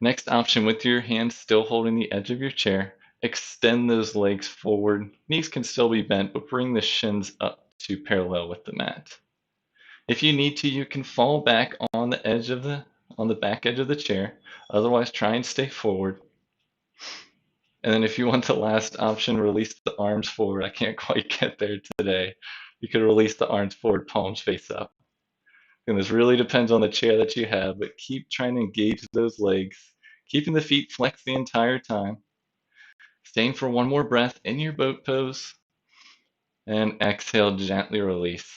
Speaker 1: Next option, with your hands still holding the edge of your chair, extend those legs forward. Knees can still be bent, but bring the shins up to parallel with the mat. If you need to, you can fall back on the back edge of the chair. Otherwise, try and stay forward. And then if you want the last option, release the arms forward. I can't quite get there today. You could release the arms forward, palms face up. And this really depends on the chair that you have, but keep trying to engage those legs, keeping the feet flexed the entire time. Staying for one more breath in your boat pose. And exhale, gently release.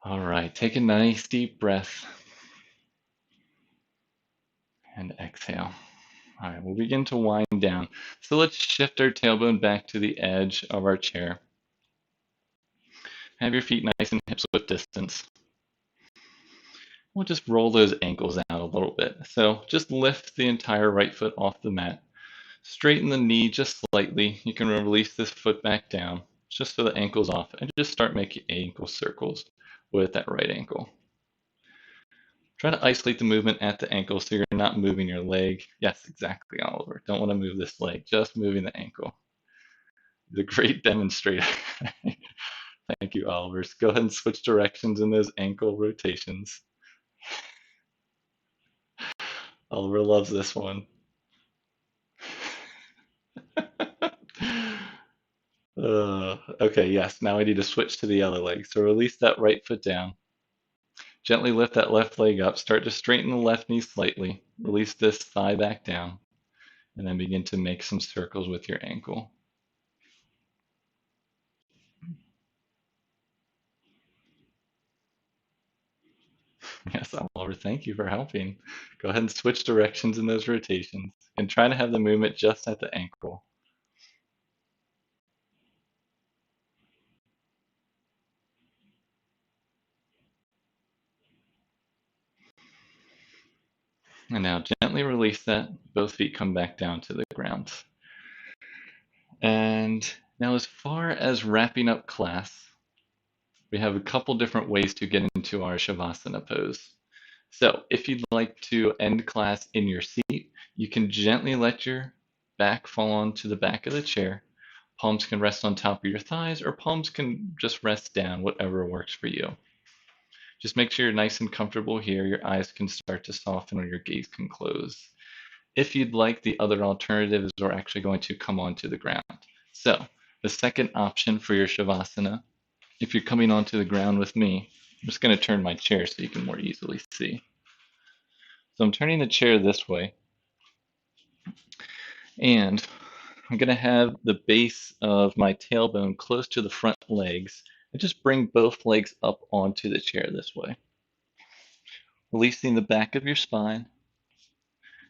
Speaker 1: All right, take a nice deep breath. And exhale. All right, we'll begin to wind down. So let's shift our tailbone back to the edge of our chair. Have your feet nice and hips width distance. We'll just roll those ankles out a little bit. So just lift the entire right foot off the mat. Straighten the knee just slightly. You can release this foot back down just so the ankle's off, and just start making ankle circles with that right ankle. Try to isolate the movement at the ankle so you're not moving your leg. Yes, exactly, Oliver. Don't want to move this leg, just moving the ankle. The great demonstrator. Thank you, Oliver. Go ahead and switch directions in those ankle rotations. Oliver loves this one. Okay, yes, now I need to switch to the other leg. So release that right foot down. Gently lift that left leg up. Start to straighten the left knee slightly. Release this thigh back down. And then begin to make some circles with your ankle. Yes, Oliver, thank you for helping. Go ahead and switch directions in those rotations and try to have the movement just at the ankle. And now gently release that. Both feet come back down to the ground. And now as far as wrapping up class, we have a couple different ways to get into our Shavasana pose. So if you'd like to end class in your seat, you can gently let your back fall onto the back of the chair. Palms can rest on top of your thighs, or palms can just rest down, whatever works for you. Just make sure you're nice and comfortable here. Your eyes can start to soften or your gaze can close. If you'd like, the other alternative is we're actually going to come onto the ground. So the second option for your Shavasana, if you're coming onto the ground with me, I'm just going to turn my chair so you can more easily see. So I'm turning the chair this way, and I'm going to have the base of my tailbone close to the front legs, and just bring both legs up onto the chair this way. Releasing the back of your spine,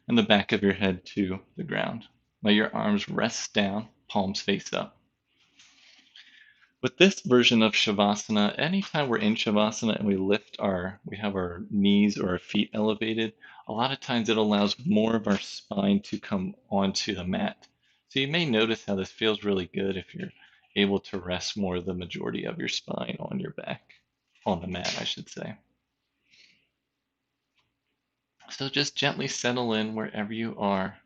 Speaker 1: and the back of your head to the ground. Let your arms rest down, palms face up. With this version of Shavasana, anytime we're in Shavasana and we have our knees or our feet elevated, a lot of times it allows more of our spine to come onto the mat. So you may notice how this feels really good if you're able to rest more of the majority of your spine on your back, on the mat, I should say. So just gently settle in wherever you are.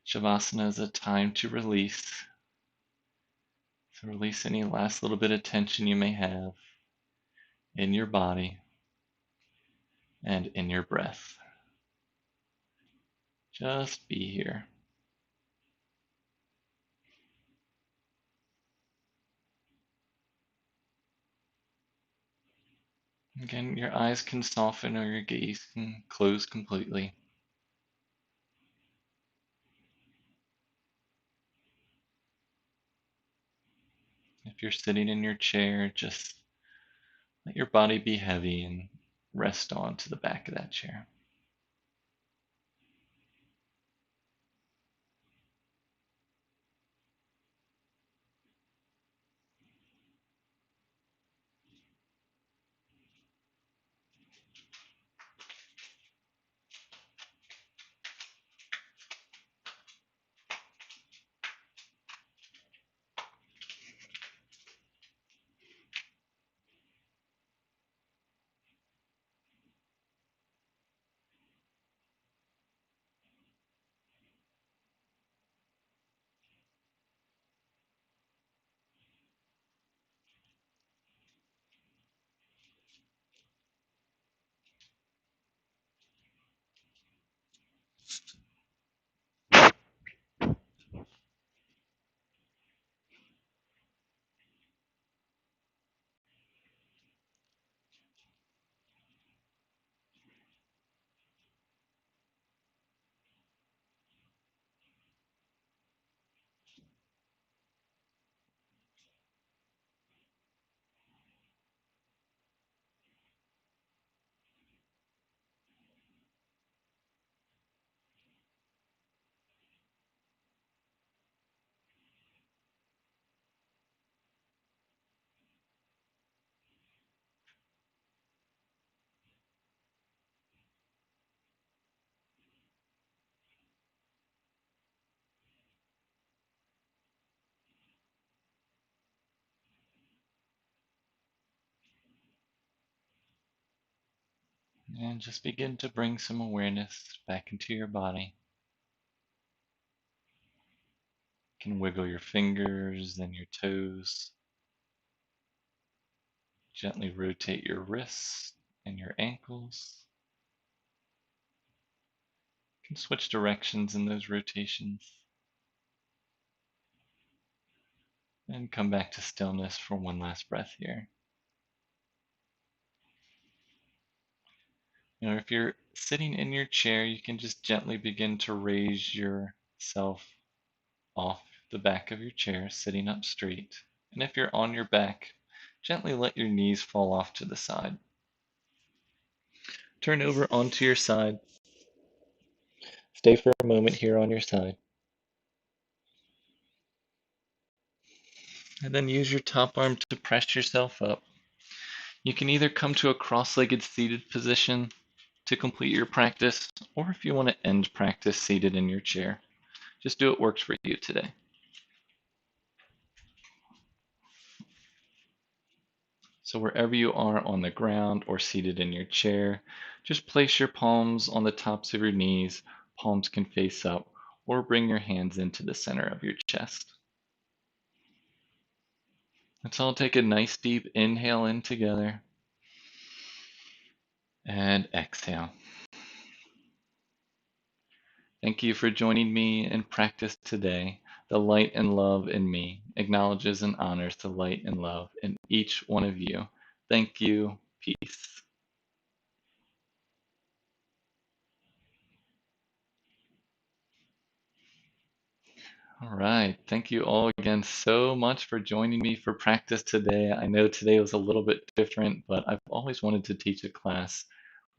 Speaker 1: Shavasana is a time to release. So release any last little bit of tension you may have in your body and in your breath. Just be here. Again, your eyes can soften or your gaze can close completely. If you're sitting in your chair, just let your body be heavy and rest onto the back of that chair. And just begin to bring some awareness back into your body. You can wiggle your fingers and your toes. Gently rotate your wrists and your ankles. You can switch directions in those rotations. And come back to stillness for one last breath here. If you're sitting in your chair, you can just gently begin to raise yourself off the back of your chair, sitting up straight. And if you're on your back, gently let your knees fall off to the side. Turn over onto your side. Stay for a moment here on your side. And then use your top arm to press yourself up. You can either come to a cross-legged seated position to complete your practice, or if you want to end practice seated in your chair, just do what works for you today. So wherever you are on the ground or seated in your chair, just place your palms on the tops of your knees. Palms can face up, or bring your hands into the center of your chest. Let's all take a nice deep inhale in together and exhale. Thank you for joining me in practice today. The light and love in me acknowledges and honors the light and love in each one of you. Thank you. Peace. All right. Thank you all again so much for joining me for practice today. I know today was a little bit different, but I've always wanted to teach a class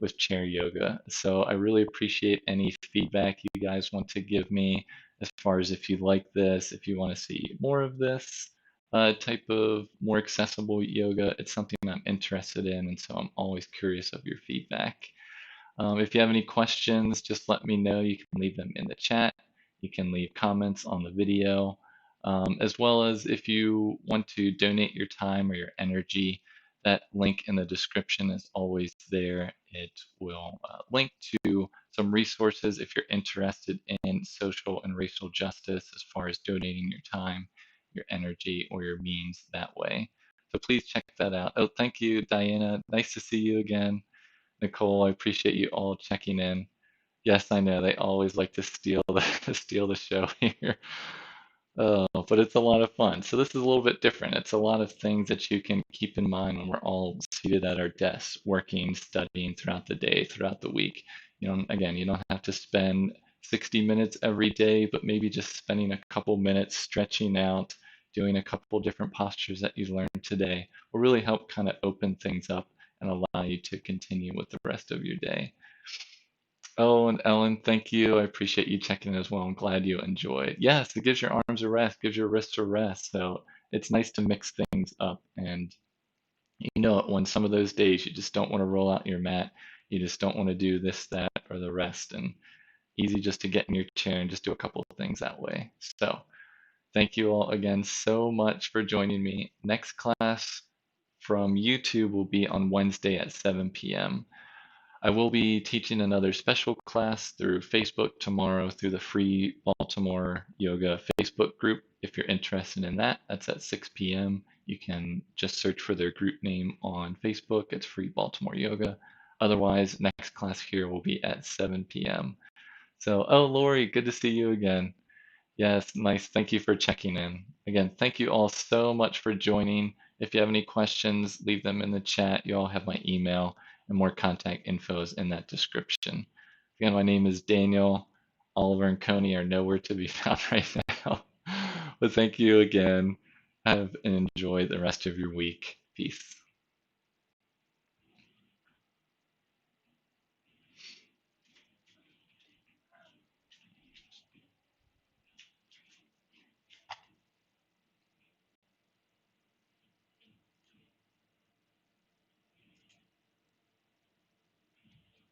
Speaker 1: with chair yoga. So I really appreciate any feedback you guys want to give me as far as if you like this, if you want to see more of this type of more accessible yoga. It's something I'm interested in, and so I'm always curious of your feedback. If you have any questions, just let me know. You can leave them in the chat. You can leave comments on the video, as well as if you want to donate your time or your energy, that link in the description is always there. It will link to some resources if you're interested in social and racial justice as far as donating your time, your energy, or your means that way. So please check that out. Oh, thank you, Diana. Nice to see you again. Nicole, I appreciate you all checking in. Yes, I know they always like to steal the to steal the show here. But it's a lot of fun. So this is a little bit different. It's a lot of things that you can keep in mind when we're all seated at our desks, working, studying throughout the day, throughout the week. Again, you don't have to spend 60 minutes every day, but maybe just spending a couple minutes stretching out, doing a couple different postures that you learned today will really help kind of open things up and allow you to continue with the rest of your day. Oh, and Ellen, thank you. I appreciate you checking in as well. I'm glad you enjoyed. Yes, it gives your arms a rest, gives your wrists a rest. So it's nice to mix things up. And you know it when some of those days you just don't want to roll out your mat, you just don't want to do this, that, or the rest. And easy just to get in your chair and just do a couple of things that way. So thank you all again so much for joining me. Next class from YouTube will be on Wednesday at 7 p.m. I will be teaching another special class through Facebook tomorrow through the Free Baltimore Yoga Facebook group. If you're interested in that, that's at 6 p.m. You can just search for their group name on Facebook. It's Free Baltimore Yoga. Otherwise, next class here will be at 7 p.m. So, oh, Lori, good to see you again. Yes, nice. Thank you for checking in. Again, thank you all so much for joining. If you have any questions, leave them in the chat. You all have my email and more contact info is in that description. Again, my name is Daniel. Oliver and Coney are nowhere to be found right now. But thank you again. Have and enjoy the rest of your week. Peace.